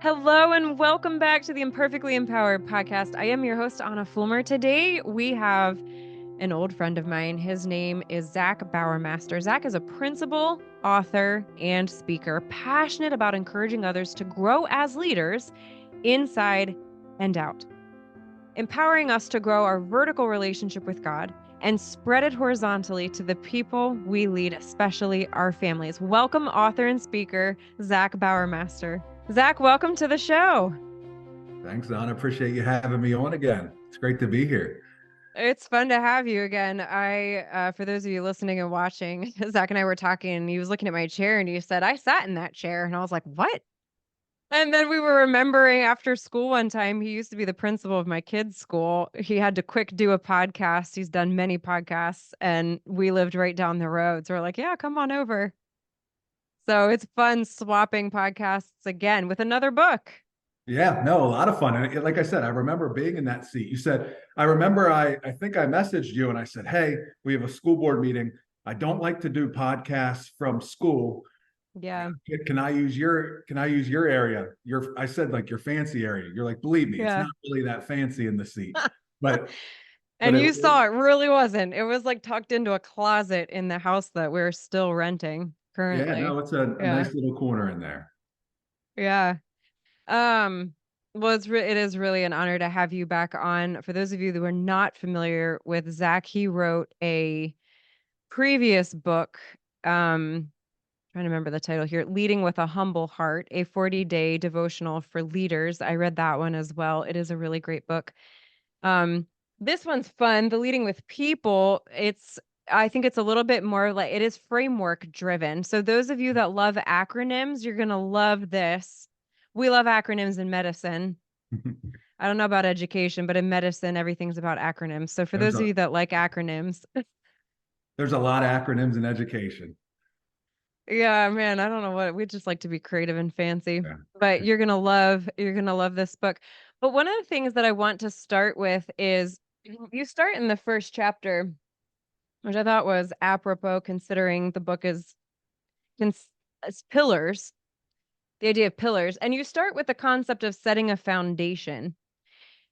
Hello and welcome back to the Imperfectly Empowered podcast. I am your host, Ahna Fulmer. Today we have an old friend of mine. His name is Zac Bauermaster. Zac is a principal, author, and speaker, passionate about encouraging others to grow as leaders inside and out, empowering us to grow our vertical relationship with God and spread it horizontally to the people we lead, especially our families. Welcome, author and speaker, Zac Bauermaster. Zac, welcome to the show. Thanks, Don. I appreciate you having me on again. It's great to be here. It's fun to have you again. For those of you listening and watching, Zac and I were talking, and he was looking at my chair, and he said, "I sat in that chair," and I was like, "What?" And then we were remembering after school one time, he used to be the principal of my kids' school. He had to quick do a podcast. He's done many podcasts, and we lived right down the road. So we're like, "Yeah, come on over." So it's fun swapping podcasts again with another book. Yeah, no, a lot of fun. And like I said, I remember being in that seat. You said, I remember I think I messaged you and I said, hey, we have a school board meeting. I don't like to do podcasts from school. Yeah. Can I use your area? I said like your fancy area. You're like, believe me, it's Yeah. not really that fancy in the seat. But but And you saw it really wasn't. It was like tucked into a closet in the house that we're still renting yeah, currently. no, it's a Yeah. nice little corner in there. Yeah. Um, well, it is really an honor to have you back on. For those of you that were not familiar with Zac, he wrote a previous book. Trying to remember the title here, Leading with a Humble Heart, a 40-day devotional for leaders. I read that one as well. It is a really great book. Um, this one's fun. The Leading with People, I think it's a little bit more like it is framework driven. So those of you that love acronyms, you're going to love this. We love acronyms in medicine. I don't know about education, but in medicine, everything's about acronyms. So for There's those of a you that like acronyms, there's a lot of acronyms in education. yeah, man, I don't know what we just like to be creative and fancy, Yeah. but you're gonna love this book. But one of the things that I want to start with is you start in the first chapter, which I thought was apropos considering the book is as pillars, the idea of pillars, and you start with the concept of setting a foundation.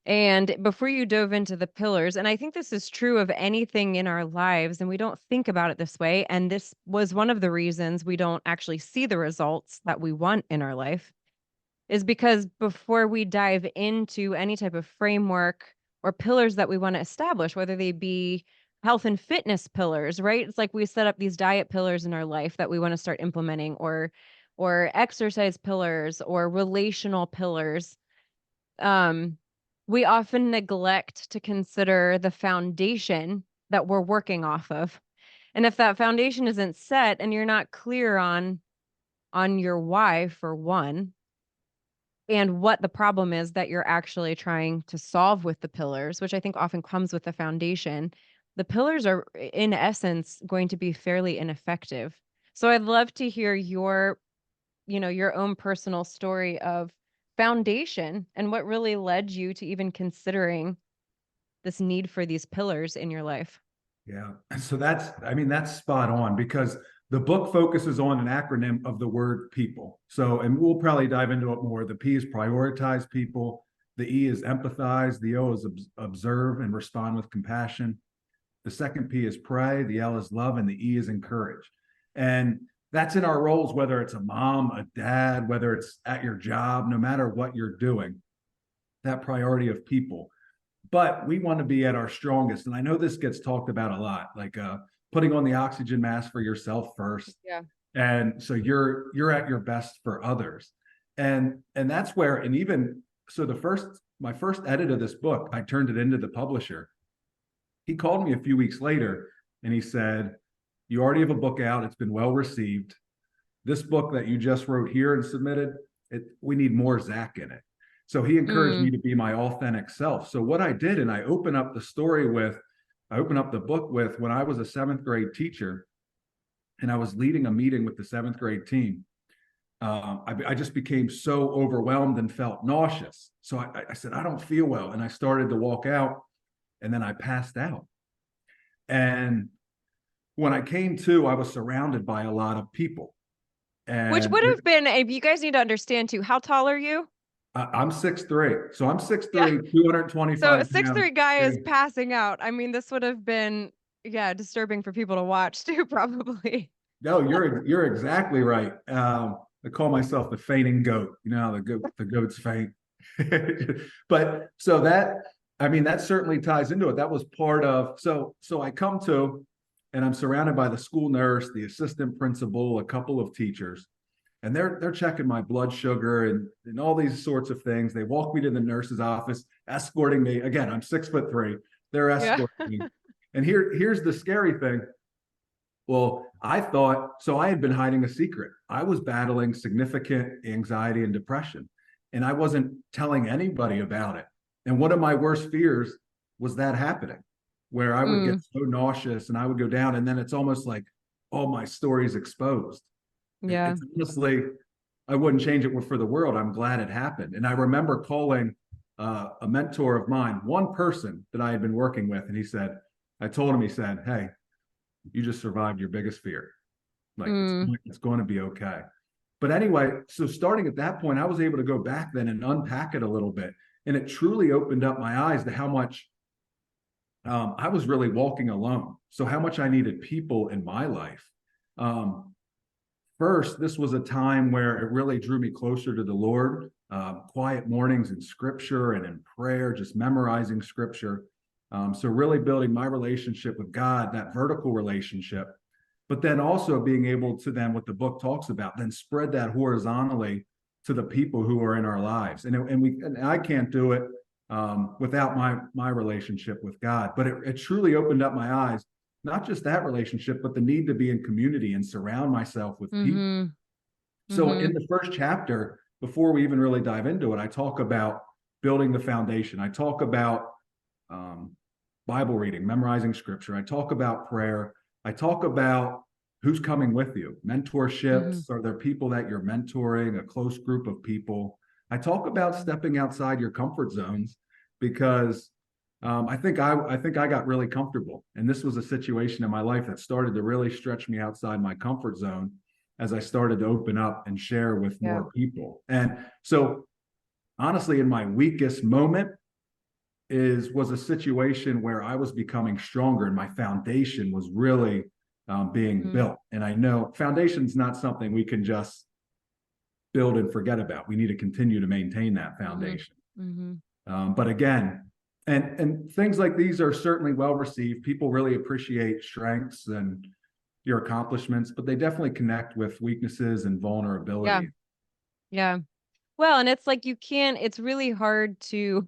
And before you dove into the pillars, and I think this is true of anything in our lives, and we don't think about it this way. And this was one of the reasons we don't actually see the results that we want in our life, is because before we dive into any type of framework or pillars that we want to establish, whether they be health and fitness pillars, right? It's like we set up these diet pillars in our life that we want to start implementing, or exercise pillars or relational pillars. um, we often neglect to consider the foundation that we're working off of. And if that foundation isn't set and you're not clear on your why for one, and what the problem is that you're actually trying to solve with the pillars, which I think often comes with the foundation, the pillars are in essence going to be fairly ineffective. So I'd love to hear your own personal story of foundation and what really led you to even considering this need for these pillars in your life. Yeah. So that's spot on because the book focuses on an acronym of the word people. So, and we'll probably dive into it more. The P is prioritize people. The E is empathize. The O is observe and respond with compassion. The second P is pray. The L is love. And the E is encourage. And that's in our roles, whether it's a mom, a dad, whether it's at your job, no matter what you're doing, that priority of people, but we want to be at our strongest. And I know this gets talked about a lot, like putting on the oxygen mask for yourself first. Yeah. And so you're at your best for others. And that's where, and even so my first edit of this book, I turned it into the publisher. He called me a few weeks later and he said, you already have a book out. It's been well received. This book that you just wrote here and submitted, we need more Zac in it. So he encouraged me Mm, to be my authentic self. So what I did, and I open up the book with when I was a seventh grade teacher and I was leading a meeting with the seventh grade team. I just became so overwhelmed and felt nauseous. So I said, I don't feel well. And I started to walk out and then I passed out. And when I came to, I was surrounded by a lot of people. which And would have been, if you guys need to understand too, how tall are you? I'm 6'3", so I'm six Yeah. three, two hundred So a twenty-five six pounds. three guy is passing out. I mean, this would have been, yeah, disturbing for people to watch too, probably. No, you're exactly right. I call myself the fainting goat. You know how the goats faint. But so that, I mean, that certainly ties into it. That was part of, so I come to, and I'm surrounded by the school nurse, the assistant principal, a couple of teachers, and they're checking my blood sugar and all these sorts of things. They walk me to the nurse's office, escorting me. Again, I'm 6'3". They're Yeah. escorting me. And here's the scary thing. Well, I thought, so I had been hiding a secret. I was battling significant anxiety and depression, and I wasn't telling anybody about it. And one of my worst fears was that happening, where I would get Mm, so nauseous and I would go down, and then it's almost like all my stories exposed. yeah. It's honestly, I wouldn't change it for the world. I'm glad it happened. And I remember calling a mentor of mine, one person that I had been working with, and he said, I told him, he said, "Hey, you just survived your biggest fear. Like Mm, it's going to be okay." But anyway, so starting at that point, I was able to go back then and unpack it a little bit, and it truly opened up my eyes to how much I was really walking alone. So how much I needed people in my life. Um, First, this was a time where it really drew me closer to the Lord. Quiet mornings in Scripture and in prayer, just memorizing Scripture. So really building my relationship with God, that vertical relationship, but then also being able to then, what the book talks about, then spread that horizontally to the people who are in our lives. And I can't do it without my relationship with God. But it truly opened up my eyes, not just that relationship, but the need to be in community and surround myself with people. mm-hmm. So in Mm-hmm. the first chapter, before we even really dive into it, I talk about building the foundation. I talk about um, Bible reading, memorizing scripture. I talk about prayer. I talk about who's coming with you, Mm-hmm. mentorships. Are there people that you're mentoring, a close group of people? I talk about stepping outside your comfort zones because I think I got really comfortable, and this was a situation in my life that started to really stretch me outside my comfort zone as I started to open up and share with Yeah. more people. And so, honestly, in my weakest moment, was a situation where I was becoming stronger and my foundation was really being Mm-hmm. built. And I know foundation's not something we can just build and forget about. We need to continue to maintain that Mm-hmm. foundation. Mm-hmm. But again, and things like these are certainly well received. People really appreciate strengths and your accomplishments, but they definitely connect with weaknesses and Yeah. vulnerability. Yeah. Well, and it's like you can't, it's really hard to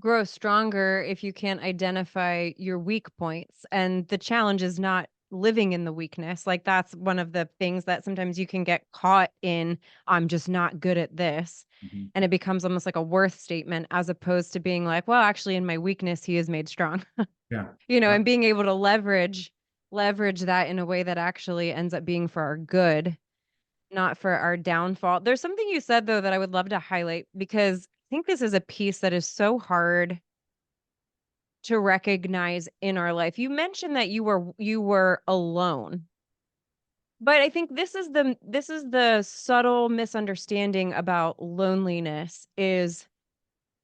grow stronger if you can't identify your weak points. And the challenge is not living in the weakness. Like that's one of the things that sometimes you can get caught in, I'm just not good at this. Mm-hmm. And it becomes almost like a worth statement as opposed to being like, well, actually in my weakness, he is made strong. Yeah. You know, Yeah. and being able to leverage that in a way that actually ends up being for our good, not for our downfall. There's something you said though that I would love to highlight because I think this is a piece that is so hard to recognize in our life. You mentioned that you were alone. But I think this is the subtle misunderstanding about loneliness is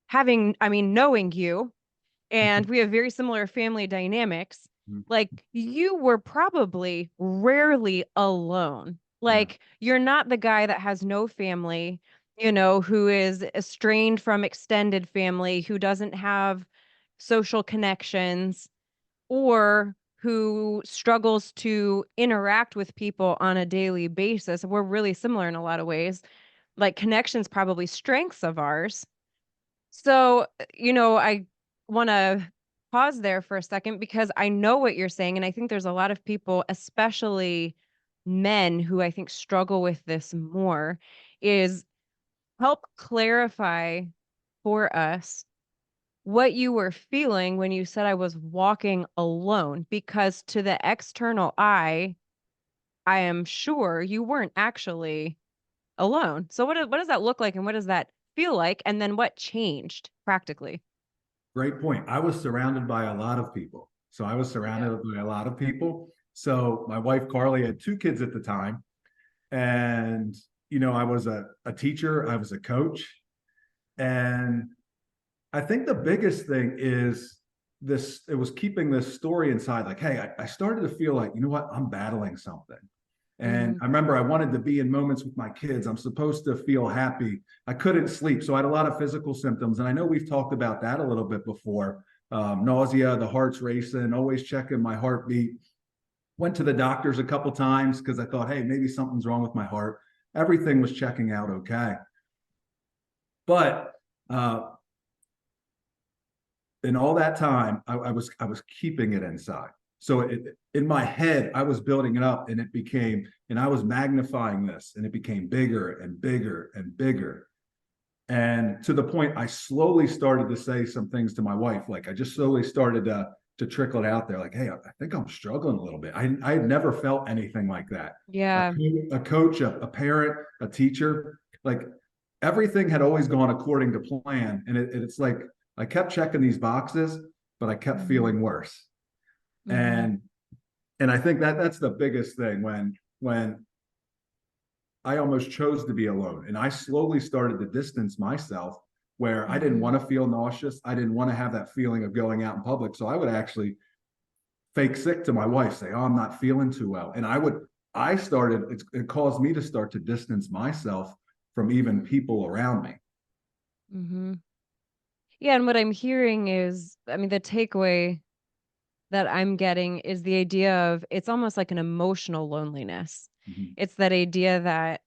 having, I mean, knowing you, and we have very similar family dynamics. Mm-hmm. Like you were probably rarely alone. Yeah. Like you're not the guy that has no family, who is estranged from extended family, who doesn't have social connections, or who struggles to interact with people on a daily basis. We're really similar in a lot of ways. Like connections probably strengths of ours. So, I want to pause there for a second because I know what you're saying. And I think there's a lot of people, especially men, who I think struggle with this more, is help clarify for us what you were feeling when you said I was walking alone. Because to the external eye, I am sure you weren't actually alone. So what does that look like and what does that feel like? And then what changed practically? Great point. I was surrounded by a lot of people. So I was Yeah. surrounded by a lot of people. So my wife Carly had two kids at the time, and I was a teacher, I was a coach, And I think the biggest thing is this, it was keeping this story inside. Like, hey, I started to feel like, you know what, I'm battling something. And Mm-hmm. I remember I wanted to be in moments with my kids. I'm supposed to feel happy. I couldn't sleep. So I had a lot of physical symptoms. And I know we've talked about that a little bit before. Nausea, the heart's racing, always checking my heartbeat. Went to the doctors a couple times because I thought, hey, maybe something's wrong with my heart. Everything was checking out okay. But in all that time, I was keeping it inside. So in my head, I was building it up, and it became, and I was magnifying this, and it became bigger and bigger and bigger. And to the point, I slowly started to say some things to my wife. Like I just slowly started to trickle it out there. Like, hey, I think I'm struggling a little bit. I had never felt anything like that. Yeah. A coach, a parent, a teacher, like everything had always gone according to plan. And it's like I kept checking these boxes, but I kept Mm-hmm. feeling worse. Mm-hmm. And I think that that's the biggest thing when I almost chose to be alone. And I slowly started to distance myself where I didn't Mm-hmm. want to feel nauseous. I didn't want to have that feeling of going out in public. So I would actually fake sick to my wife, say, oh, I'm not feeling too well. And it caused me to start to distance myself from even people around me. Mm-hmm. Yeah, and what I'm hearing is, I mean, the takeaway that I'm getting is the idea of it's almost like an emotional loneliness. Mhm. It's that idea that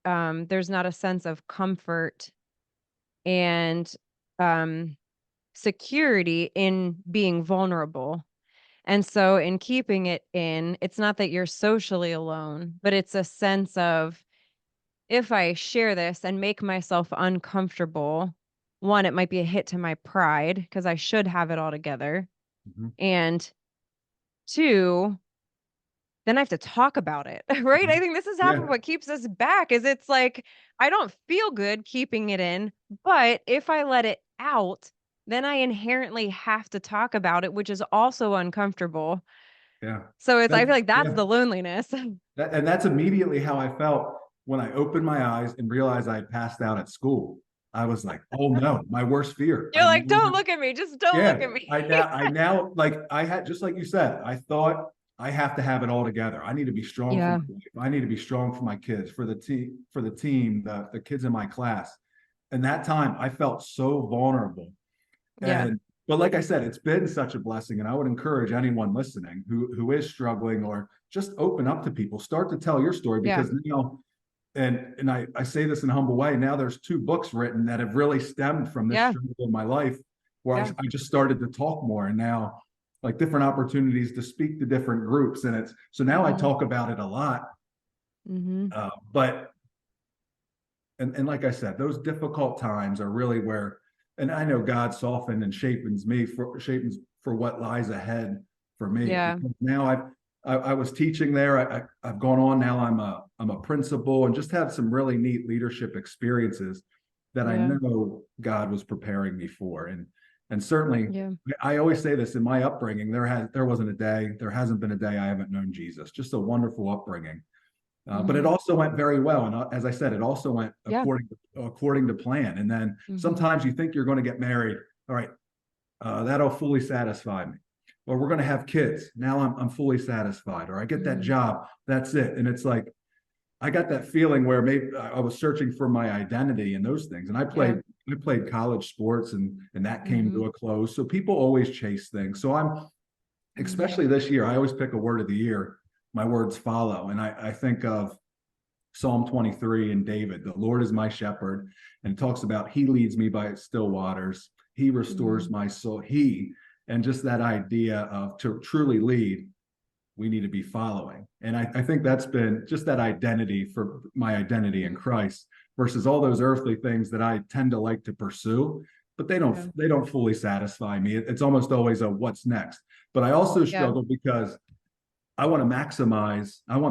there's not a sense of comfort and um, security in being vulnerable. And so, in keeping it in, it's not that you're socially alone, but it's a sense of if I share this and make myself uncomfortable, one, it might be a hit to my pride because I should have it all together. Mhm. And two, then I have to talk about it, right? I Mhm. think this is half of Yeah. what keeps us back is it's like I don't feel good keeping it in, but if I let it out, then I inherently have to talk about it, which is also uncomfortable. Yeah. So it's I That's feel like that's yeah. the loneliness. And that's immediately how I felt when I opened my eyes and realized I had passed out at school. I was like, oh no, my worst fear. You're like, "Don't look at me, just don't look Yeah, at me." I now, like I had, just like you said, I thought I have to have it all together. I need to be strong for Yeah, my wife. I need to be strong for my kids, for the team, the kids in my class. And that time I felt so vulnerable. yeah, And but like I said, it's been such a blessing. And I would encourage anyone listening who is struggling, or just open up to people. Start to tell your story, yeah, because and I say this in a humble way. Now there's two books written that have really stemmed from this yeah, struggle in my life, where yeah, I just started to talk more, and now like different opportunities to speak to different groups, and it's so now I mhm, talk about it a lot. mhm, But and like I said, those difficult times are really where, and I know God softened and shapens for what lies ahead for me. yeah, Because now I was teaching there. I've gone on now. I'm a principal, and just had some really neat leadership experiences that I yeah, know God was preparing me for. And certainly, yeah, I always say this, in my upbringing, there wasn't a day, there hasn't been a day I haven't known Jesus. Just a wonderful upbringing. But it mhm, also went very well, and as I said, it also went yeah, according to plan. And then mhm, sometimes you think you're going to get married. All right, that'll fully satisfy me. Or we're going to have kids. Now I'm fully satisfied. Or I get that mhm, job. That's it. And it's like I got that feeling where maybe I was searching for my identity and those things. And yeah, I played college sports, and that came to mhm, a close. So people always chase things. So I'm, mhm, especially this year, I always pick a word of the year. My words follow, and I think of Psalm 23 and David. The Lord is my shepherd, and it talks about he leads me by still waters. He restores mhm, my soul. And just that idea of to truly lead, we need to be following. And I think that's been just that identity, for my identity in mhm, Christ, versus all those earthly things that I tend to like to pursue, but yeah, they don't fully satisfy me. It's almost always a what's next. But I also yeah, struggle because I want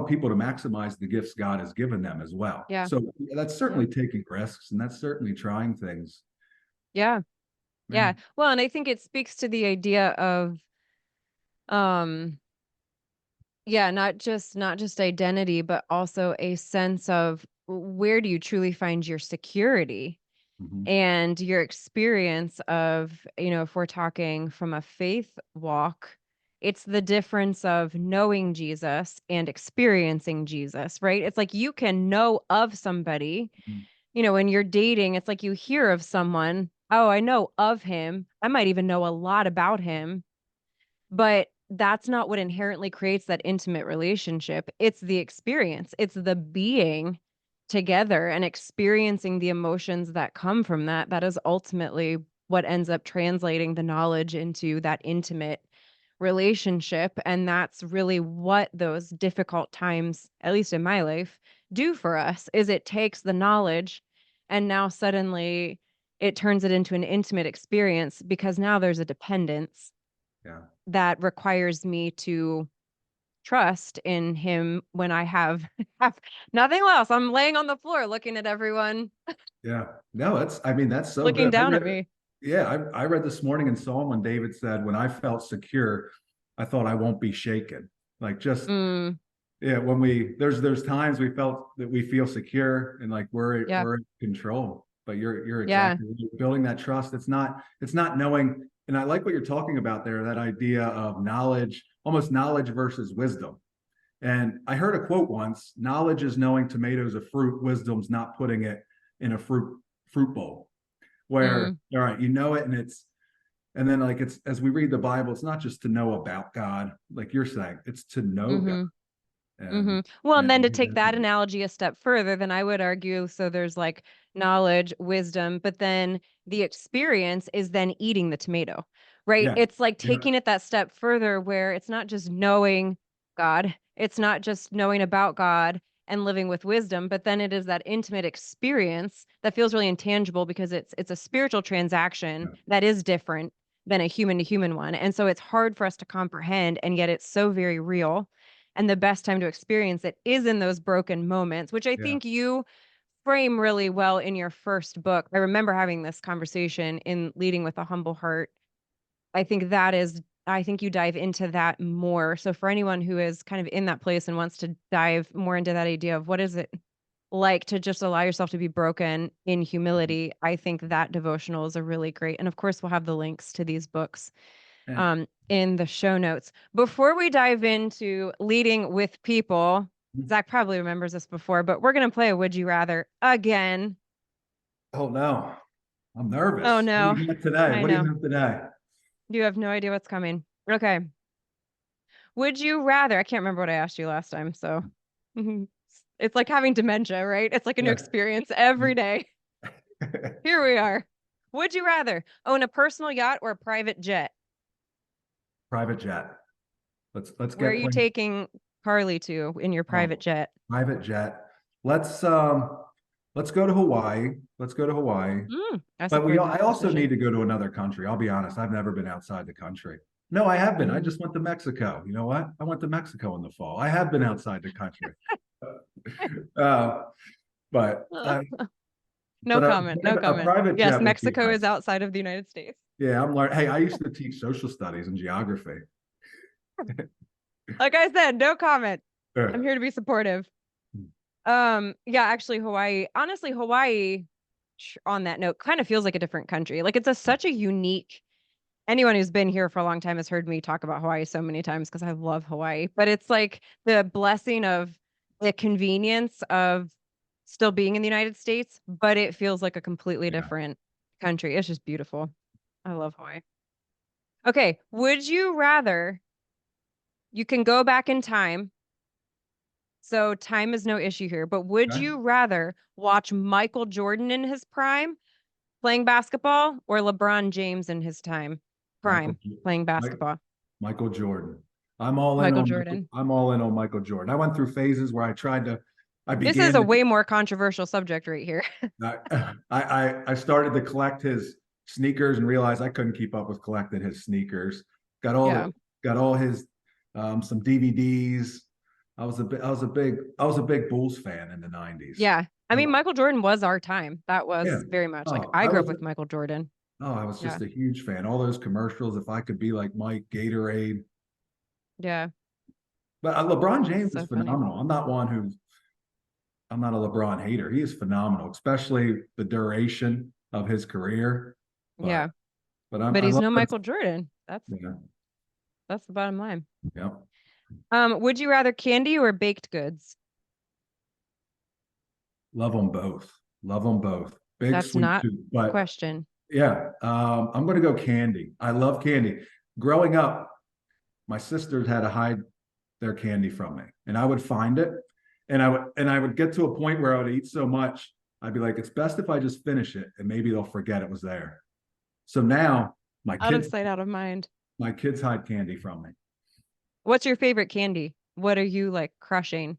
people to maximize the gifts God has given them as well. yeah, So that's yeah, certainly taking risks, and that's certainly trying things. yeah, Yeah. yeah. Well, and I think it speaks to the idea of, um, yeah, not just identity, but also a sense of where do you truly find your security? Mhm. And your experience of, if we're talking from a faith walk, it's the difference of knowing Jesus and experiencing Jesus, right? It's like you can know of somebody, Mhm. when you're dating, it's like you hear of someone, oh, I know of him. I might even know a lot about him, but that's not what inherently creates that intimate relationship. It's the experience, it's the being together and experiencing the emotions that come from that. That is ultimately what ends up translating the knowledge into that intimate relationship. And that's really what those difficult times, at least in my life, do for us is it takes the knowledge and now suddenly it turns it into an intimate experience because now there's a dependence Yeah. that requires me to trust in him when I have have nothing else. I'm laying on the floor looking at everyone Yeah. No, I mean, that's so looking good. down at me. Yeah, I read this morning in Psalm when David said, when I felt secure, I thought I won't be shaken. Like just, Mm, yeah, when there's times we felt that we feel secure and like yeah. we're in control. But you're Yeah. exactly right. Building that trust. It's not knowing. And I like what you're talking about there, that idea of knowledge, almost knowledge versus wisdom. And I heard a quote once: knowledge is knowing tomatoes a fruit, wisdom's not putting it in a fruit bowl. Where, Mm, all right, you know it, and and then like it's, as we read the Bible, it's not just to know about God, like you're saying, it's to know God. mm-hmm. And Well, and then to take that and analogy a step further, then I would argue so there's like knowledge, wisdom, but then the experience is then eating the tomato, right? yeah, It's like yeah, taking it that step further where it's not just knowing God, it's not just knowing about God and living with wisdom, but then it is that intimate experience that feels really intangible because it's a spiritual transaction yeah, that is different than a human to human one. And so it's hard for us to comprehend, and yet it's so very real. And the best time to experience it is in those broken moments, which I yeah. think you frame really well in your first book. I remember having this conversation in Leading with a Humble Heart. I think you dive into that more. So for anyone who is kind of in that place and wants to dive more into that idea of what is it like to just allow yourself to be broken in humility, I think that devotional is a really great. And of course, we'll have the links to these books And in the show notes. Before we dive into leading with people, Zach probably remembers this before, but we're going to play a Would You Rather again. oh no, I'm Oh, nervous. What do no. you got today? I What do you know. have today? You have no idea what's coming. Okay. Would you rather? I can't remember what I asked you last time. So it's like having dementia, right? It's like a new Yeah. experience every day. Here we are. Would you rather own a personal yacht or a private jet? Private jet. Let's Where are get you planes. taking Carly to in your private Oh, jet? private jet. Let's um let's go to Hawaii. Let's go to Hawaii. That's a But good I also need decision. to go to another country. I'll be honest. I've never been outside the country. No, I have been. I Mm. just went to Mexico. You know what? I went to Mexico in the fall. I have been outside the country. Uh, but Uh, uh, no comment. No a comment. private Yes, jet would be Mexico is nice. outside of the United States. Yeah, I'm learning. Hey, I used to teach social studies and geography. Like I said, no comment. I'm Sure. here to be supportive. Yeah, actually, Hawaii. Honestly, Hawaii, on that note, kind of feels like a different country. Like it's such a unique. Anyone who's been here for a long time has heard me talk about Hawaii so many times because I love Hawaii. But it's like the blessing of the convenience of still being in the United States, but it feels like a completely Yeah. different country. It's just beautiful. I love Hawaii. Okay, would you rather you can go back in time, so time is no issue here, but would Okay. you rather watch Michael Jordan in his prime playing basketball or LeBron James in his time Michael, prime playing Mike, basketball? Michael Jordan. I'm all in Michael on Jordan. I'm all in on Michael Jordan. I went through phases where I This is began a to way more controversial subject right here. I started to collect his sneakers and realized I couldn't keep up with collecting his sneakers. Got all Yeah. the got all his some DVDs. I was a big Bulls fan in the 90s. Yeah. I mean, Michael Jordan was our time. That Yeah. was very much like Oh, I I grew up was with Michael Jordan. I was Yeah. just a huge fan. All those commercials, if I could be like Mike, Gatorade. Yeah. But LeBron James is So funny. phenomenal. I'm not a LeBron hater. He is phenomenal, especially the duration. of his career, but Yeah. I But he's love no it. Michael Jordan. Yeah, That's the bottom line. yeah. Would you rather candy or baked goods? Love them both. Love them both. Big That's sweet not tooth, the but question. yeah, I'm going to go candy. I love candy. Growing up, my sisters had to hide their candy from me, and I would find it, and I would get to a point where I would eat so much, I'd be like, it's best if I just finish it, and maybe they'll forget it was there. So now my Out of kids sight, out of mind. my kids hide candy from me. What's your favorite candy? What are you like crushing?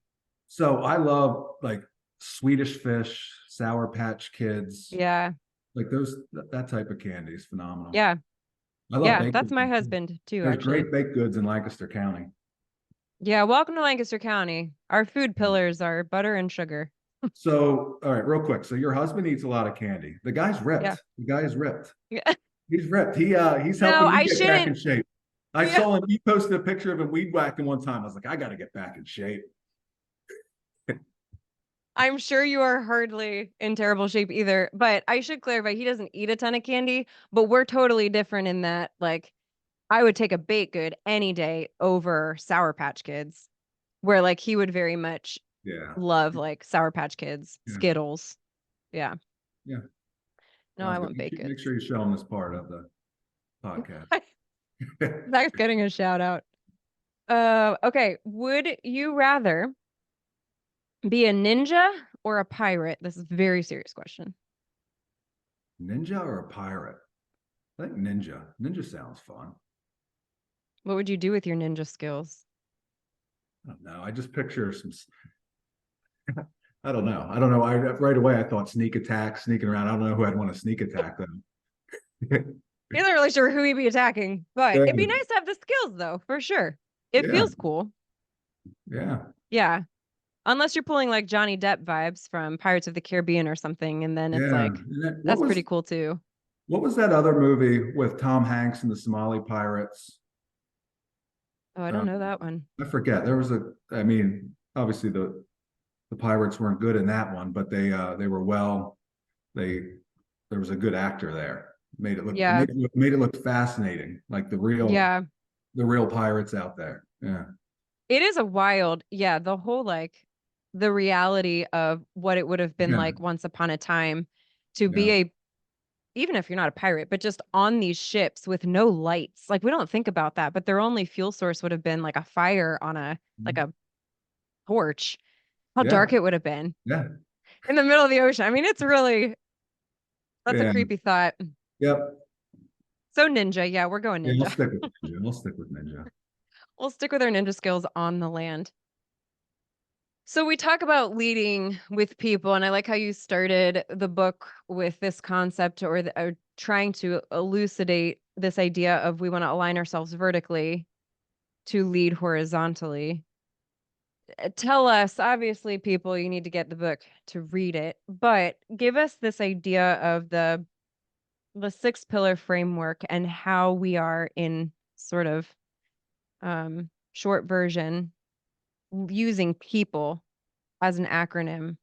So I love like Swedish Fish, Sour Patch Kids, Yeah. like those that type of candy is phenomenal. Yeah. I love Yeah. baked That's my goods. husband too, There's actually. great baked goods in Lancaster County. Yeah. Welcome to Lancaster County. Our food pillars are butter and sugar. So, all right, real quick. So your husband eats a lot of candy. The guy's Yeah. ripped. The guy is ripped. Yeah. He's ripped. He's No, helping me I get back in shouldn't. shape. I Yeah. saw him. He posted a picture of him weed whacking one time. I was like, I got to get back in shape. I'm sure you are hardly in terrible shape either, but I should clarify he doesn't eat a ton of candy, but we're totally different in that, like, I would take a baked good any day over Sour Patch Kids, where like he would very much Yeah, love like Sour Patch Kids, yeah, Skittles. Yeah. yeah. No, I Sounds good. want baked Make goods. sure you show him this part of the podcast. Zach's getting a shout out. Okay. Would you rather be a ninja or a pirate? This is a very serious question. Ninja or a pirate? I think ninja. Ninja sounds fun. What would you do with your ninja skills? I don't know. I just picture some. I don't know. I don't know. I right away I thought sneak attack, sneaking around. I don't know who I'd want to sneak attack them. You're not really sure who he'd be attacking, but Yeah, it'd be nice to have the skills though, for sure. It yeah, feels cool. yeah, Yeah. Unless you're pulling like Johnny Depp vibes from Pirates of the Caribbean or something, and then it's yeah. like that's pretty cool too. What was that other movie with Tom Hanks and the Somali pirates? Oh, I don't Um, know that one. I forget. There was a. I mean, obviously the pirates weren't good in that one, but they were well. They there was a good actor there. Yeah. Made it look fascinating, like Yeah. the real pirates out there. Yeah, It is a wild, yeah, the whole like the reality of what it would have been yeah, like once upon a time to be yeah, a even if you're not a pirate, but just on these ships with no lights. Like we don't think about that, but their only fuel source would have been like a fire on a like a porch. How yeah, dark it would have been yeah, in the middle of the ocean. I mean, it's really that's a yeah. creepy thought. Yep. So ninja, yeah, we're going Yeah, I'll ninja. stick with ninja. I'll stick with ninja. We'll stick with our ninja skills on the land. So we talk about leading with people, and I like how you started the book with this concept or trying to elucidate this idea of we want to align ourselves vertically to lead horizontally. Tell us, obviously, people, you need to get the book to read it, but give us this idea of the six pillar framework and how we are in sort of short version using people as an acronym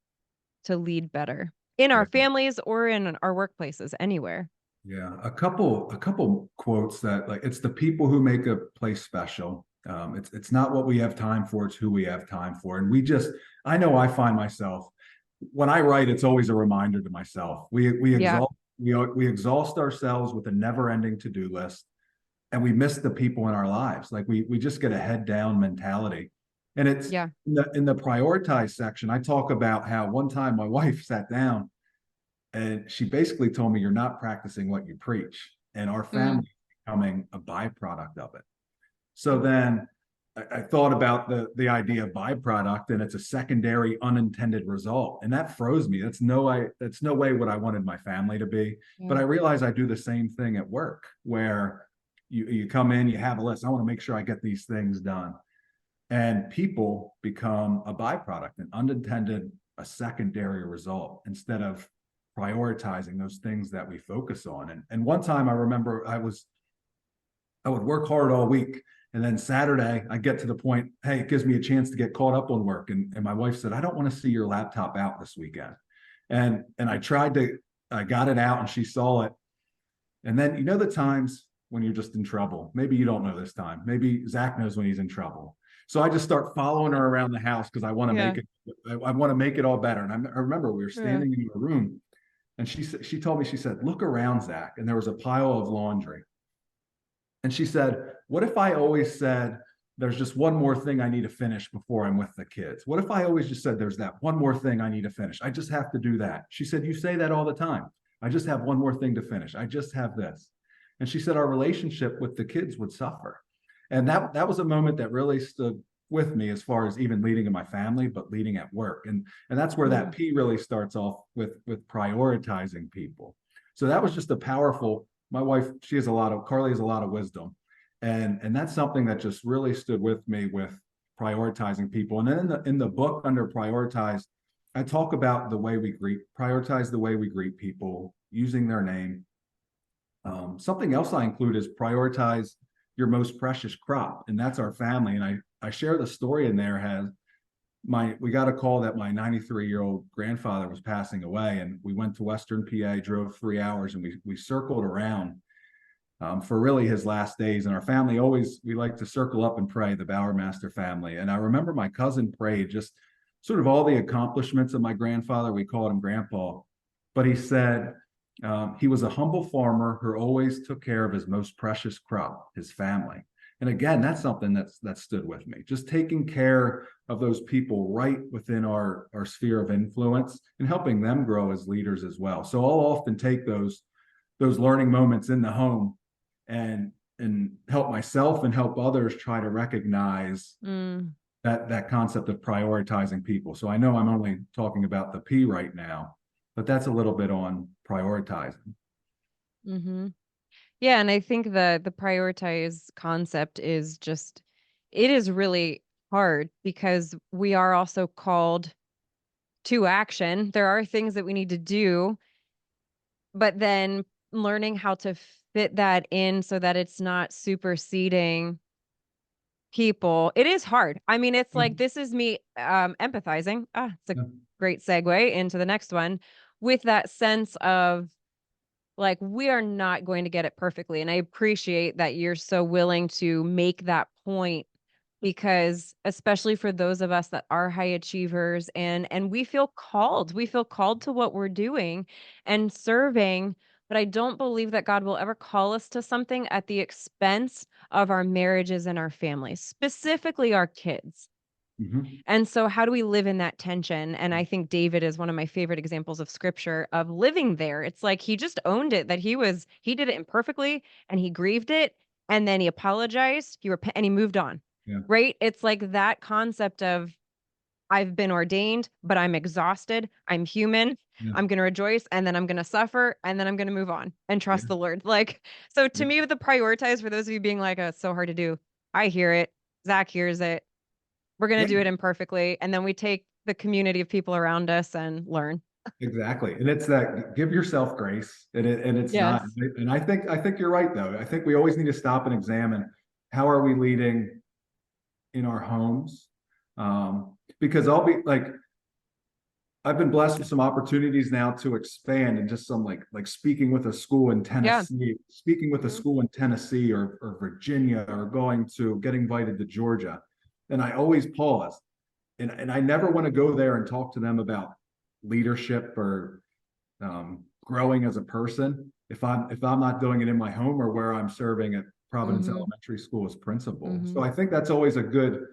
to lead better in our Yeah. families or in our workplaces, anywhere. Yeah, a couple quotes that like it's the people who make a place special. It's not what we have time for; it's who we have time for. And we just, I know I find myself when I write, it's always a reminder to myself. Yeah. We exhaust ourselves with a never-ending to-do list, and we miss the people in our lives. Like we just get a head down mentality. And it's Yeah. in the prioritize section. I talk about how one time my wife sat down and she basically told me, you're not practicing what you preach. And our Mm, family is becoming a byproduct of it. So then I thought about the idea of byproduct, and it's a secondary unintended result. And that froze me. That's no way what I wanted my family to be. yeah. But I realize I do the same thing at work where you come in, you have a list. I want to make sure I get these things done. And people become a byproduct, an unintended, a secondary result instead of prioritizing those things that we focus on. And one time I remember I would work hard all week. And then Saturday, I get to the point, hey, it gives me a chance to get caught up on work. And my wife said, I don't want to see your laptop out this weekend. And I got it out and she saw it. And then, you know, the times when you're just in trouble, maybe you don't know this time. Maybe Zach knows when he's in trouble. So I just start following her around the house because I want to Yeah. make it, I want to make it all better. And I remember we were Yeah. standing in a room and she told me, she said, look around, Zach. And there was a pile of laundry. And she said, what if I always said, there's just one more thing I need to finish before I'm with the kids? What if I always just said, there's that one more thing I need to finish? I just have to do that. She said, you say that all the time. I just have one more thing to finish. I just have this. And she said, our relationship with the kids would suffer. And that was a moment that really stood with me as far as even leading in my family, but leading at work. And that's where that P really starts off with prioritizing people. So that was just a powerful, my wife, Carly has a lot of wisdom. And that's something that just really stood with me with prioritizing people. And then in the book under prioritize, I talk about prioritize the way we greet people using their name. Something else I include is prioritize your most precious crop, and that's our family. And I share the story in there. We got a call that my 93-year-old grandfather was passing away, and we went to Western PA, drove 3 hours, and we circled around for really his last days. And our family we like to circle up and pray, the Bauermaster family. And I remember my cousin prayed just sort of all the accomplishments of my grandfather. We called him Grandpa, but he said he was a humble farmer who always took care of his most precious crop, his family. And again, that's something that stood with me. Just taking care of those people right within our sphere of influence and helping them grow as leaders as well. So I'll often take those learning moments in the home and help myself and help others try to recognize that concept of prioritizing people. So I know I'm only talking about the P right now, but that's a little bit on prioritizing. Mm-hmm. Yeah, and I think the prioritize concept is just, it is really hard because we are also called to action. There are things that we need to do, but then learning how to fit that in so that it's not superseding people. It is hard. I mean, it's like this is me empathizing. It's a Yeah. great segue into the next one with that sense of like we are not going to get it perfectly. And I appreciate that you're so willing to make that point because especially for those of us that are high achievers and we feel called to what we're doing and serving, but I don't believe that God will ever call us to something at the expense of our marriages and our families, specifically our kids. Mm-hmm. And so how do we live in that tension? And I think David is one of my favorite examples of scripture of living there. It's like he just owned it that he did it imperfectly and he grieved it and then he apologized, and he moved on. Yeah. Right? It's like that concept of I've been ordained, but I'm exhausted. I'm human. Yeah. I'm going to rejoice and then I'm going to suffer and then I'm going to move on and Yeah. trust the Lord. Like, so to Yeah. me, the prioritize for those of you being like, oh, it's so hard to do. I hear it. Zach hears it. We're going Yeah. to do it imperfectly. And then we take the community of people around us and learn. Exactly. And it's that give yourself grace. And it's not. Yes. And I think you're right though. I think we always need to stop and examine how are we leading in our homes? Because I've been blessed with some opportunities now to expand and just some like speaking with a school in Yeah. Tennessee, speaking with a Mhm. school in Tennessee or Virginia or get invited to Georgia. And I always pause and I never want to go there and talk to them about leadership or growing as a person if I'm not doing it in my home or where I'm serving at Providence Mhm. Elementary School as principal. So Mhm. I think that's always a good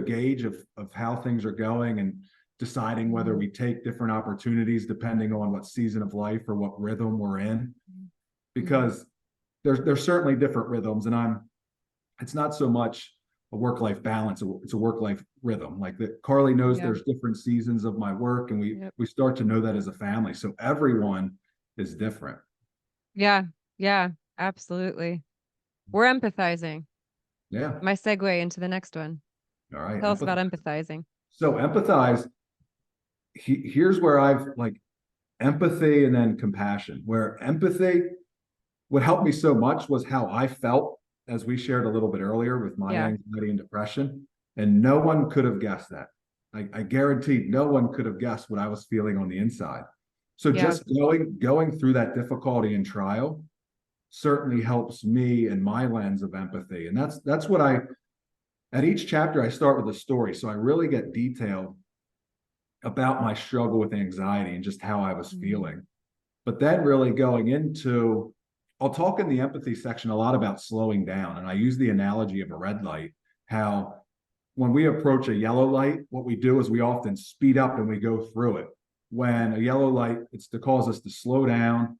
gauge of how things are going and deciding whether Mhm. we take different opportunities depending on what season of life or what rhythm we're in. Mhm. Because there's certainly different rhythms, and it's not so much a work-life balance, it's a work-life rhythm. Like that Carly knows Yeah. there's different seasons of my work, and we Yep. we start to know that as a family. So everyone is different. Yeah. Yeah. Absolutely. We're empathizing. Yeah. My segue into the next one. All right. Tell us about empathizing. So empathize. Here's where I've like empathy and then compassion. Where empathy, what helped me so much was how I felt, as we shared a little bit earlier with my Yeah. anxiety and depression. And no one could have guessed that. I guarantee no one could have guessed what I was feeling on the inside. So Yeah. just going through that difficulty and trial certainly helps me in my lens of empathy. And that's what I at each chapter I start with a story. So I really get detailed about my struggle with anxiety and just how I was Mm. feeling. But then really going into, I'll talk in the empathy section a lot about slowing down. And I use the analogy of a red light, how when we approach a yellow light, what we do is we often speed up and we go through it. When a yellow light, it's to cause us to slow down,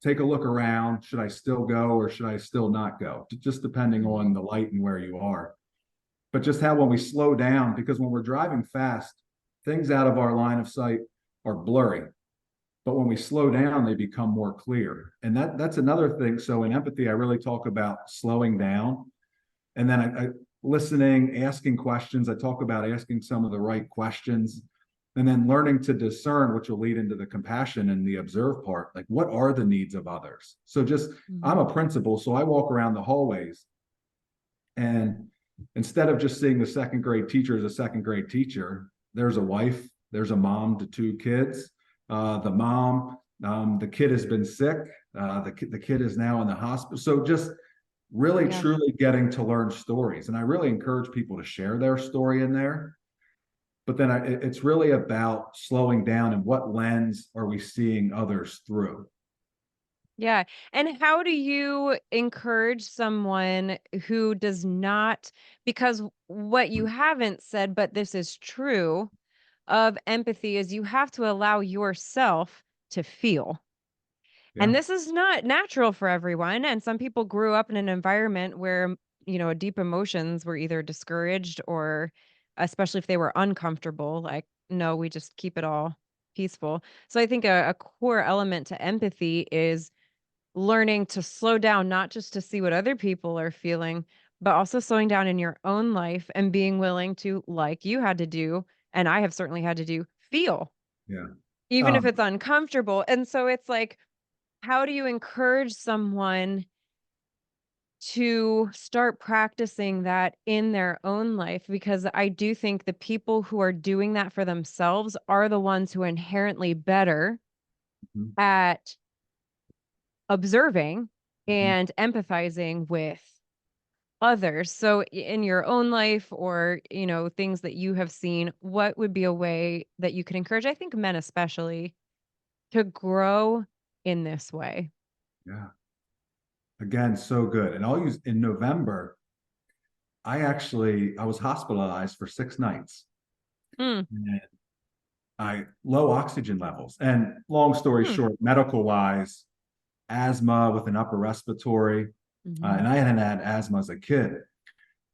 take a look around. Should I still go or should I still not go? Just depending on Mhm. the light and where you are. But just how when we slow down, because when we're driving fast, things out of our line of sight are blurry. But when we slow down, they become more clear. And that's another thing. So in empathy, I really talk about slowing down. And then I listening, asking questions. I talk about asking some of the right questions and then learning to discern, which will lead into the compassion and the observe part. Like, what are the needs of others? So just, I'm Mhm. a principal, so I walk around the hallways and instead of just seeing the second grade teacher as a second grade teacher, there's a wife, there's a mom to two kids. The mom, the kid has been sick. The kid is now in the hospital. So just really Yeah. truly getting to learn stories. And I really encourage people to share their story in there. But then it's really about slowing down and what lens are we seeing others through? Yeah. And how do you encourage someone who does not, because what you haven't said, but this is true of empathy, is you have to allow yourself to feel. And Yeah. this is not natural for everyone. And some people grew up in an environment where, deep emotions were either discouraged or, especially if they were uncomfortable, like, no, we just keep it all peaceful. So I think a core element to empathy is learning to slow down, not just to see what other people are feeling, but also slowing down in your own life and being willing to, like you had to do, and I have certainly had to do, feel, Yeah. even if Um, it's uncomfortable. And so it's like, how do you encourage someone to start practicing that in their own life? Because I do think the people who are doing that for themselves are the ones who are inherently better mhm, at observing mhm. and empathizing with others. So in your own life or, things that you have seen, what would be a way that you could encourage, I think men especially, to grow in this way? Yeah. Again, so good. And I'll use in November, I was hospitalized for 6 nights. Hmm. And I low oxygen levels. And long story Hmm. short, medical wise, asthma with an upper respiratory. Mhm. And I hadn't had asthma as a kid,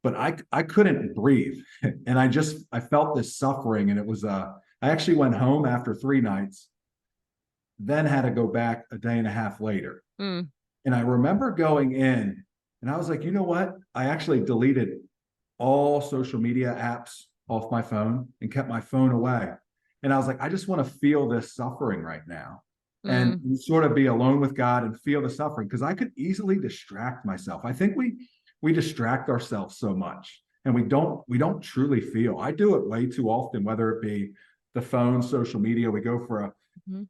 but I couldn't breathe. And I felt this suffering. And it was I actually went home after 3 nights, then had to go back a day and a half later. Mm. And I remember going in and I was like, you know what? I actually deleted all social media apps off my phone and kept my phone away. And I was like, I just want to feel this suffering right now and Mm. sort of be alone with God and feel the suffering because I could easily distract myself. I think we distract ourselves so much and we don't truly feel. I do it way too often, whether it be the phone, social media, we go for a Mhm.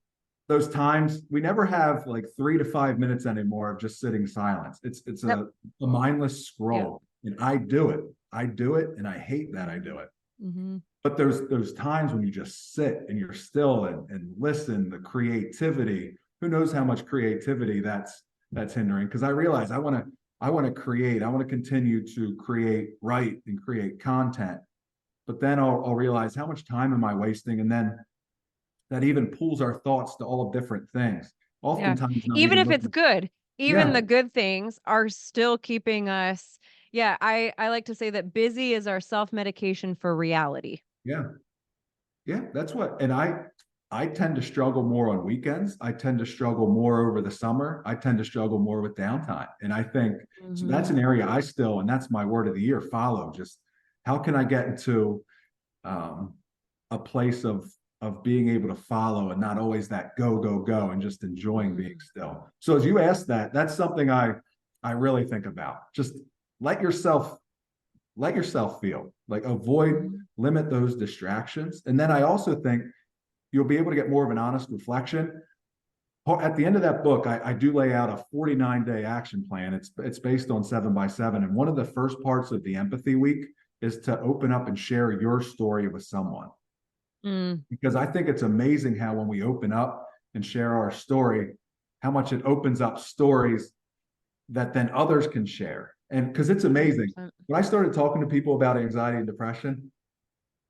those times we never have like 3 to 5 minutes anymore of just sitting silence. It's Yep. a mindless Yeah. scroll, and I do it, and I hate that I Mhm. do it. Mhm. But there's times when you just sit and you're still and listen. The creativity. Who knows how much creativity that's hindering? Because I realize I want to create. I want to continue to create, write, and create content. But then I'll realize how much time am I wasting, and then that even pulls our thoughts to all different things. Yeah. Oftentimes, not Even even if it's looking. good, even Yeah, the good things are still keeping us. Yeah, I like to say that busy is our self-medication for reality. yeah, yeah. That's what. And I tend to struggle more on weekends. I tend to struggle more over the summer. I tend to struggle more with downtime. And I think so. That's Mhm. an area I still, and that's my word of the year. Follow. Just how can I get into um, a place of being able to follow and not always that go go go and just enjoying being Mm. still. So as you asked that, that's something I really think about. Just let yourself let yourself feel like avoid Mhm. limit those distractions. And then I also think you'll be able to get more of an honest reflection at the end of that book, I do lay out a 49-day action plan. It's based on 7x7. And one of the first parts of the empathy week is to open up and share your story with someone. Because I think it's amazing how when we open up and share our story, how much it opens up stories that then others can share. And because it's amazing. 100%. When I started talking to people about anxiety and depression,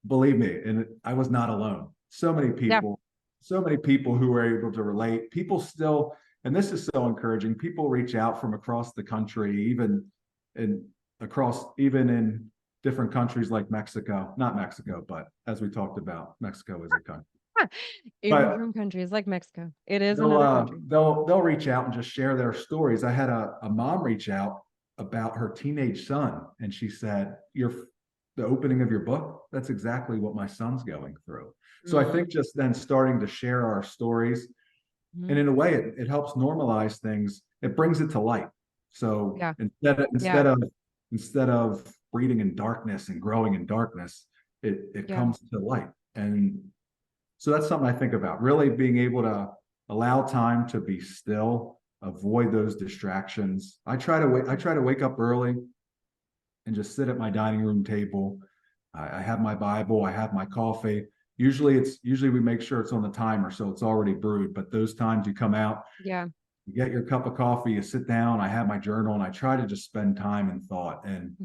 believe me, and I was not alone. Yeah. So many people who were able to relate. People still, and this is so encouraging, people reach out from across the country, even in different countries like Mexico, not Mexico, but as we talked about, Mexico is a country. Even But from countries like Mexico, it is another country. they'll reach out and just share their stories. I had a mom reach out about her teenage son, and she said, the opening of your book, that's exactly what my son's going through. So I think just then starting to share our stories, and in a way it helps normalize things. It brings it to light. So Yeah. instead of breeding in darkness and growing in darkness, it comes to light. And so that's something I think about, really being able to allow time to be still, avoid those distractions. I try to wake up early and just sit at my dining room table. I have my Bible, I have my coffee. Usually we make sure it's on the timer, so it's already brewed. But those times you come out, Yeah. you get your cup of coffee, you sit down, I have my journal, and I try to just spend time in thought. And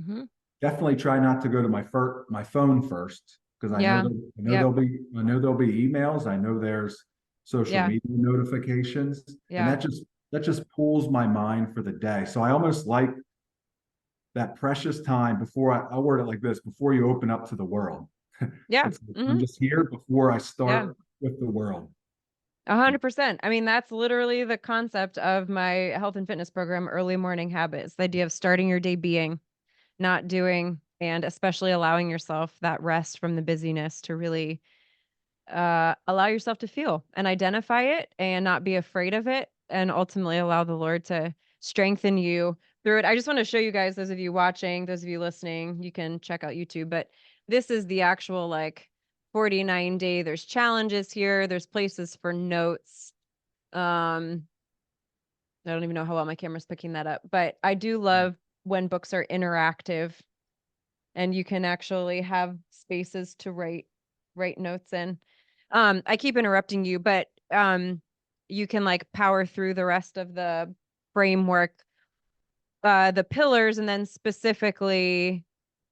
definitely try not to go to my phone first, because Yeah. there'll be emails. I know there's social media notifications, and Yeah. that just pulls my mind for the day. So I almost like that precious time before I'll word it like this: before you open up to the world. Yeah. It's I'm just here before I Yeah. start with the world. 100%. I mean, that's literally the concept of my health and fitness program, Early Morning Habits, the idea of starting your day being, not doing, and especially allowing yourself that rest from the busyness to really allow yourself to feel and identify it and not be afraid of it, and ultimately allow the Lord to strengthen you through it. I just want to show you guys, those of you watching, those of you listening, you can check out YouTube, but this is the actual like 49-day. There's challenges here. There's places for notes. I don't even know how well my camera's picking that up, but I do love when books are interactive and you can actually have spaces to write notes in. I keep interrupting you, but you can like power through the rest of the framework, the pillars, and then specifically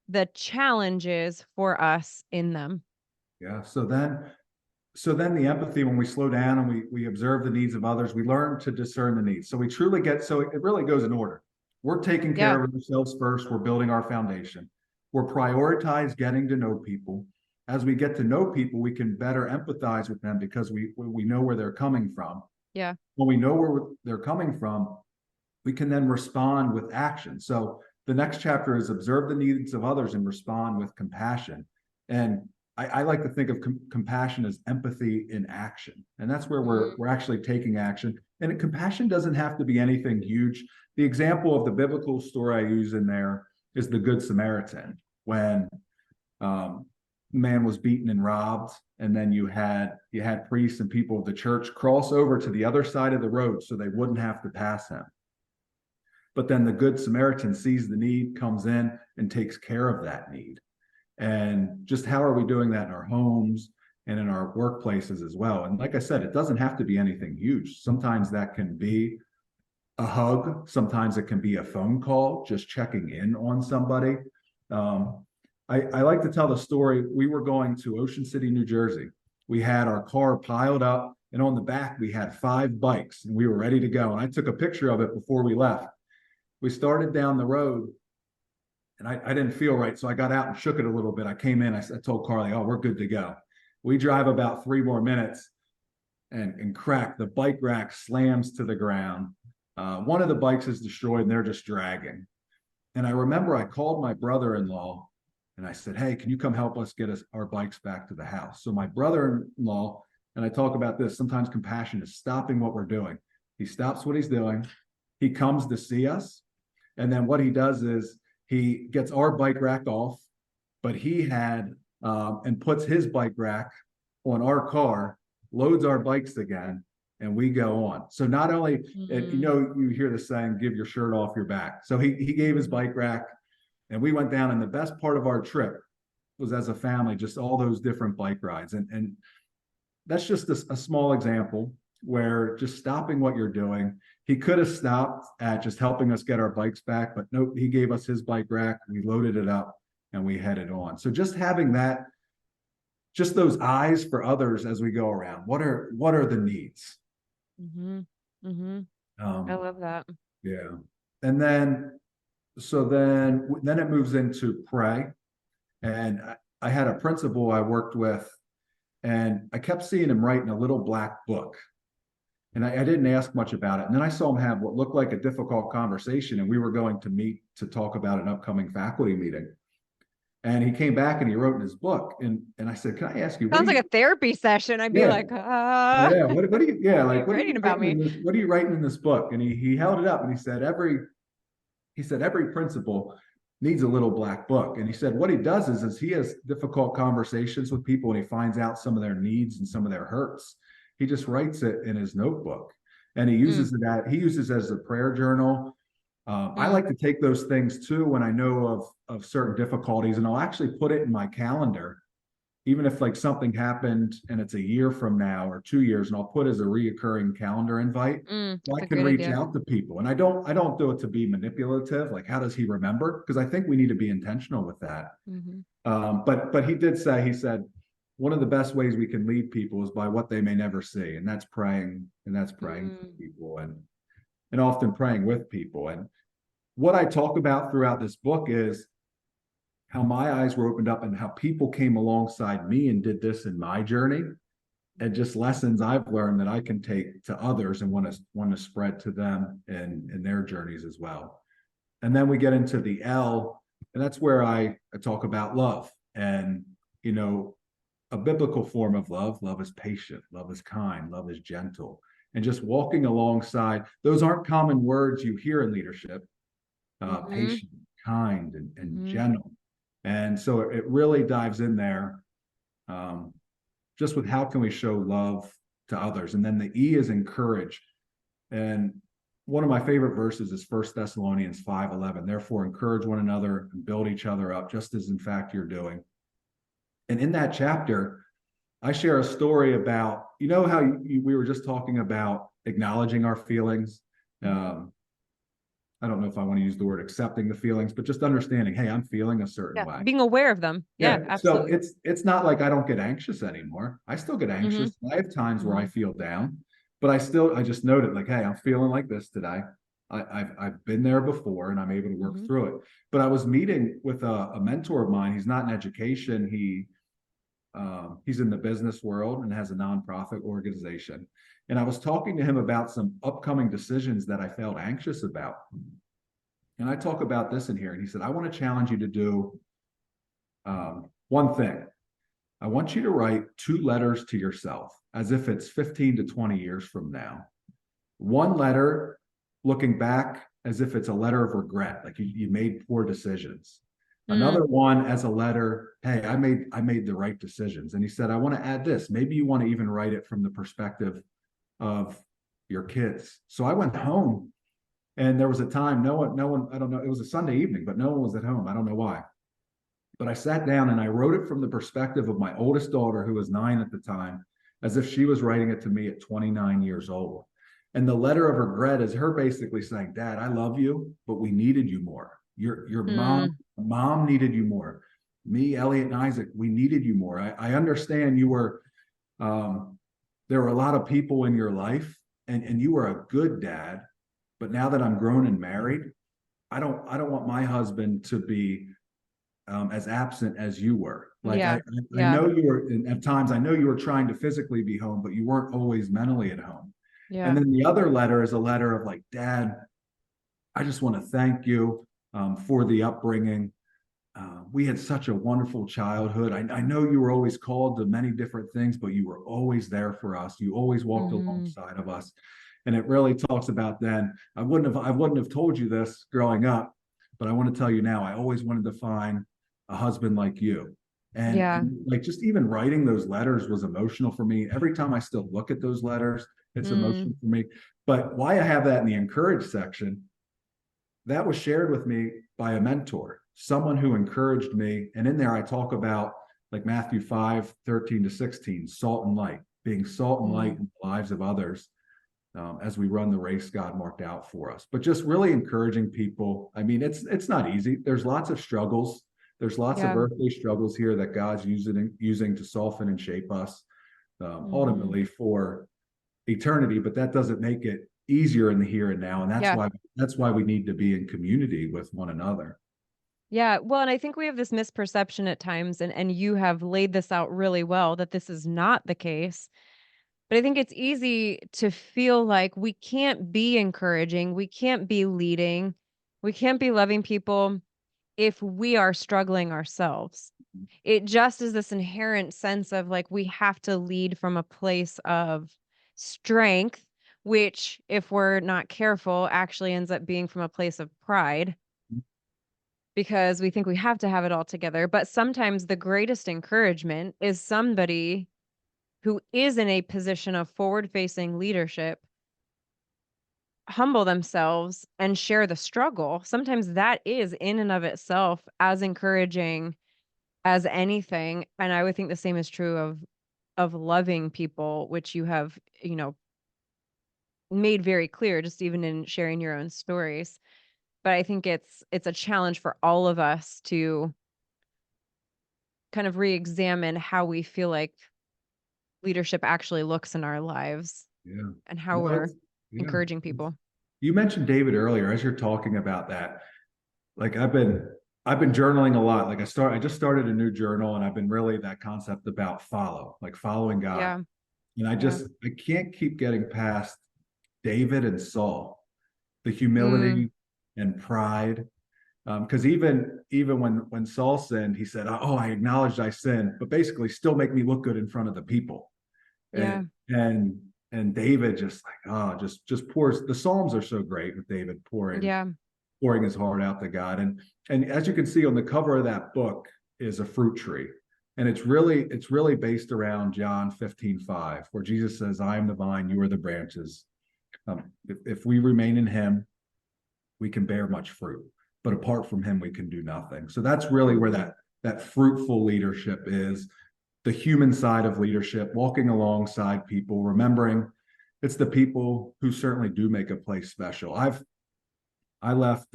the challenges for us in them. Yeah. So then the empathy, when we slow down and we observe the needs of others, we learn to discern the needs. So we truly so it really goes in order. We're taking Yeah. care of ourselves first. We're building our foundation. We're prioritize getting to know people. As we get to know people, we can better empathize with them because we know where they're coming from. Yeah. When we know where they're coming from, we can then respond with action. So the next chapter is observe the needs of others and respond with compassion. And I like to think of compassion as empathy in action. And that's where we're actually taking action. And compassion doesn't have to be anything huge. The example of the biblical story I use in there is the Good Samaritan, when man was beaten and robbed, and then you had priests and people of the church cross over to the other side of the road so they wouldn't have to pass him. But then the Good Samaritan sees the need, comes in, and takes care of that need. And just how are we doing that in our homes and in our workplaces as well? And like I said, it doesn't have to be anything huge. Sometimes that can be a hug. Sometimes it can be a phone call, just checking in on somebody. I like to tell the story. We were going to Ocean City, New Jersey. We had our car piled up, and on the back, we had 5 bikes, and we were ready to go. And I took a picture of it before we left. We started down the road, and I didn't feel right, so I got out and shook it a little bit. I came in, I told Carly, oh, we're good to go. We drive about 3 more minutes, and crack, the bike rack slams to the ground. One of the bikes is destroyed, and they're just dragging. And I remember I called my brother-in-law, and I said, hey, can you come help us get our bikes back to the house? So my brother-in-law, and I talk about this, sometimes compassion is stopping what we're doing. He stops what he's doing. He comes to see us. And then what he does is he gets our bike rack off, but he had and puts his bike rack on our car, loads our bikes again, and we go on. So not only, and Mm. you hear the saying, give your shirt off your back. So he gave his bike rack, and we went down, and the best part of our trip was as a family, just all those different bike rides. And that's just a small example where just stopping what you're doing. He could have stopped at just helping us get our bikes back, but nope, he gave us his bike rack, we loaded it up, and we headed on. So just having that, just those eyes for others as we go around. What are the needs? Mm-hmm. Mm-hmm. I Um, love that. yeah. And then it moves into pray. And I had a principal I worked with, and I kept seeing him writing a little black book. And I didn't ask much about it. And then I saw him have what looked like a difficult conversation, and we were going to meet to talk about an upcoming faculty meeting. And he came back and he wrote in his book. And I said, "Can I ask you, what Sounds do like you, a therapy session. I'd be yeah, like, yeah, what do you, yeah, what are you like, writing about me? what are you writing in this book?" And he held it up, and he said every principal needs a little black book. And he said what he does is he has difficult conversations with people, and he finds out some of their needs and some of their hurts. He just writes it in his notebook, and Mm, he uses it as a prayer journal. I mm, like to take those things too when I know of certain difficulties, and I'll actually put it in my calendar, even if like something happened and it's a year from now or 2 years, and I'll put as a reoccurring calendar invite. So that's I a can great reach idea. out to people, and I don't do it to be manipulative. Like, how does he remember? Because I think we need to be intentional with that. Mm-hmm. But he said one of the best ways we can lead people is by what they may never see, and that's praying, for Mm, people, and often praying with people. And what I talk about throughout this book is how my eyes were opened up and how people came alongside me and did this in my journey, and just lessons I've learned that I can take to others and want to spread to them in their journeys as well. And then we get into the L, and that's where I talk about love. And you know, a biblical form of love. Love is patient, love is kind, love is gentle. And just walking alongside, those aren't common words you hear in leadership. mm-hmm. Patient, kind, and Mm-hmm. gentle. And so it really dives in there, um, just with how can we show love to others. And then the E is encourage. And one of my favorite verses is 1 Thessalonians 5:11. Therefore, encourage one another and build each other up, just as in fact you're doing. And in that chapter, I share a story about, how we were just talking about acknowledging our feelings. Um, I don't know if I want to use the word accepting the feelings, but just understanding, hey, I'm feeling a certain Yeah, way. being aware of them. Yeah, Yeah. So absolutely. it's not like I don't get anxious anymore. I still get Mm-hmm. anxious. I have times where I Mm-hmm. feel down, but I just noted like, hey, I'm feeling like this today. I've been there before, and I'm able to work Mm-hmm. through it. But I was meeting with a mentor of mine. He's not in education. He's in the business world and has a nonprofit organization. And I was talking to him about some upcoming decisions that I felt anxious about. And I talk about this in here. And he said, I want to challenge you to do one thing. I want you to write 2 letters to yourself as if it's 15 to 20 years from now. One letter looking back as if it's a letter of regret, like you made poor decisions. Mm, Another one as a letter, hey, I made the right decisions. And he said, I want to add this. Maybe you want to even write it from the perspective of your kids. So I went home, and there was a time no one, I don't know, it was a Sunday evening, but no one was at home. I don't know why. But I sat down and I wrote it from the perspective of my oldest daughter, who was 9 at the time, as if she was writing it to me at 29 years old. And the letter of regret is her basically saying, Dad, I love you, but we needed you more. Your mm, mom needed you more. Me, Elliot, and Isaac, we needed you more. I understand you were, um, there were a lot of people in your life, and you were a good dad. But now that I'm grown and married, I don't want my husband to be as absent as you were. Like yeah. I Yeah. know you were, and at times I know you were trying to physically be home, but you weren't always mentally at home. And Yeah. then the other letter is a letter of like, Dad, I just want to thank you for the upbringing. We had such a wonderful childhood. I know you were always called to many different things, but you were always there for us. You always walked Mm-hmm. alongside of us. And it really talks about then. I wouldn't have told you this growing up, but I want to tell you now, I always wanted to find a husband like you. And, Yeah. and like just even writing those letters was emotional for me. Every time I still look at those letters, It's Mm, emotional for me. But why I have that in the encourage section, that was shared with me by a mentor, someone who encouraged me. And in there, I talk about like Matthew 5:13 to 16, salt and light, being salt and light mm, in the lives of others as we run the race God marked out for us. But just really encouraging people. I mean, it's not easy. There's lots of struggles. There's lots of yeah. earthly struggles here that God's using to soften and shape us Hmm. ultimately for eternity. But that doesn't make it easier in the here and now, and Yeah. that's why we need to be in community with one another. Yeah. Well, and I think we have this misperception at times, and you have laid this out really well that this is not the case. But I think it's easy to feel like we can't be encouraging, we can't be leading, we can't be loving people if we are struggling ourselves. It just is this inherent sense of like we have to lead from a place of strength, which, if we're not careful, actually ends up being from a place of pride because we think we have to have it all together. But sometimes the greatest encouragement is somebody who is in a position of forward facing leadership humble themselves and share the struggle. Sometimes that is in and of itself as encouraging as anything, and I would think the same is true of loving people, which you have, made very clear just even in sharing your own stories. But I think it's a challenge for all of us to kind of re-examine how we feel like leadership actually looks in our lives Yeah. and how Well, we're it's, yeah. encouraging people. You mentioned David earlier as you're talking about that. Like I've been journaling a lot. I just started a new journal and I've been really that concept about like following God. Yeah. And Yeah. I can't keep getting past David and Saul, the Mm, humility and pride. Because even when Saul sinned, he said, "Oh, I acknowledged I sinned, but basically still make me look good in front of the people." yeah. And and David just like just pours. The Psalms are so great with David Yeah. pouring his heart out to God. And as you can see on the cover of that book is a fruit tree. And it's really based around John 15:5, where Jesus says, I am the vine, you are the branches. If we remain in him, we can bear much fruit. But apart from him, we can do nothing. So that's really where Mhm. that fruitful leadership is, the human side of leadership, walking alongside people, remembering it's the people who certainly do make a place special. I left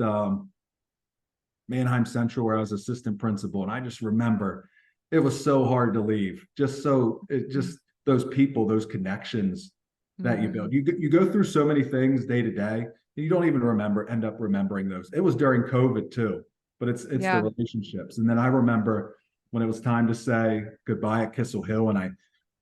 Manheim Central where I was assistant principal, and I just remember it was so hard to leave. Just those people, those connections that you build. Mhm. You go through so many things day to day, and you don't even end up remembering those. It was during COVID too, but it's the Yeah. relationships. And then I remember when it was time to say goodbye at Kissel Hill, and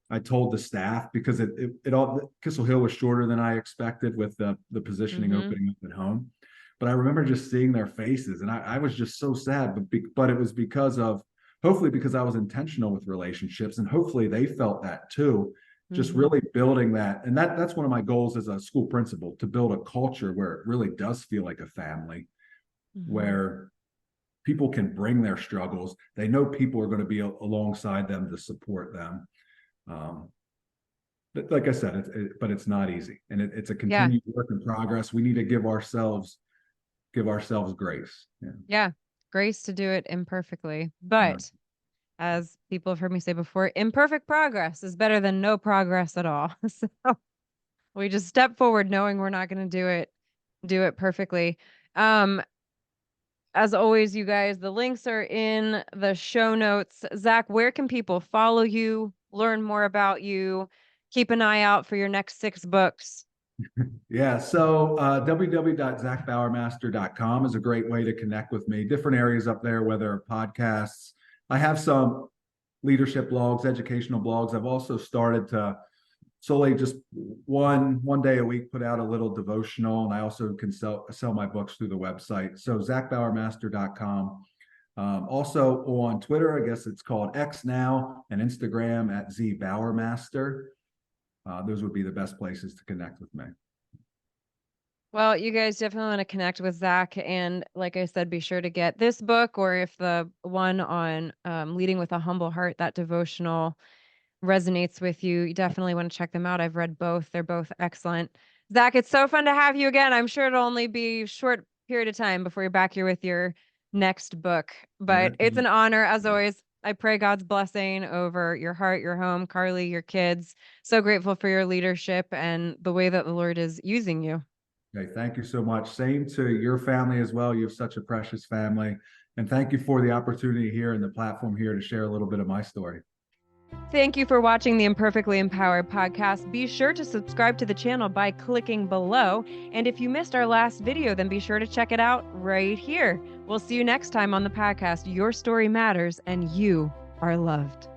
I told the staff because it all Kissel Hill was shorter than I expected with the positioning Mhm. opening up at home. But I remember just seeing their faces, and I was just so sad. But it was because of hopefully because I was intentional with relationships, and hopefully they felt that too. Just Mhm. really building that, and that's one of my goals as a school principal, to build a culture where it really does feel like a family, Mhm. where people can bring their struggles. They know people are going to be alongside them to support them. Um, but like I said, but it's not easy, and it's a Yeah. continued work in progress. We need to give ourselves grace. Yeah. Yeah. Grace to do it imperfectly. Yeah. But as people have heard me say before, imperfect progress is better than no progress at all. So we just step forward knowing we're not going to do it perfectly. Um, as always, you guys, the links are in the show notes. Zach, where can people follow you, learn more about you, keep an eye out for your next 6 books? Yeah. So www.zacbauermaster.com is a great way to connect with me. Different areas up there, whether podcasts. I have some leadership blogs, educational blogs. I've also started to solely just one day a week put out a little devotional, and I also can sell my books through the website. So zacbauermaster.com. Also on Twitter, I guess it's called X now, and Instagram at @zbauermaster. Those would be the best places to connect with me. Well, you guys definitely want to connect with Zach. And like I said, be sure to get this book or if the one on leading with a humble heart, that devotional. resonates with you, you definitely want to check them out. I've read both. They're both excellent. Zach, it's so fun to have you again. I'm sure it'll only be a short period of time before you're back here with your next book, but it's an honor as always. I pray God's blessing over your heart, your home, Carly, your kids. So grateful for your leadership and the way that the Lord is using you. Okay, thank you so much. Same to your family as well. You have such a precious family. And thank you for the opportunity here and the platform here to share a little bit of my story. Thank you for watching the Imperfectly Empowered podcast. Be sure to subscribe to the channel by clicking below. And if you missed our last video, then be sure to check it out right here. We'll see you next time on the podcast. Your story matters and you are loved.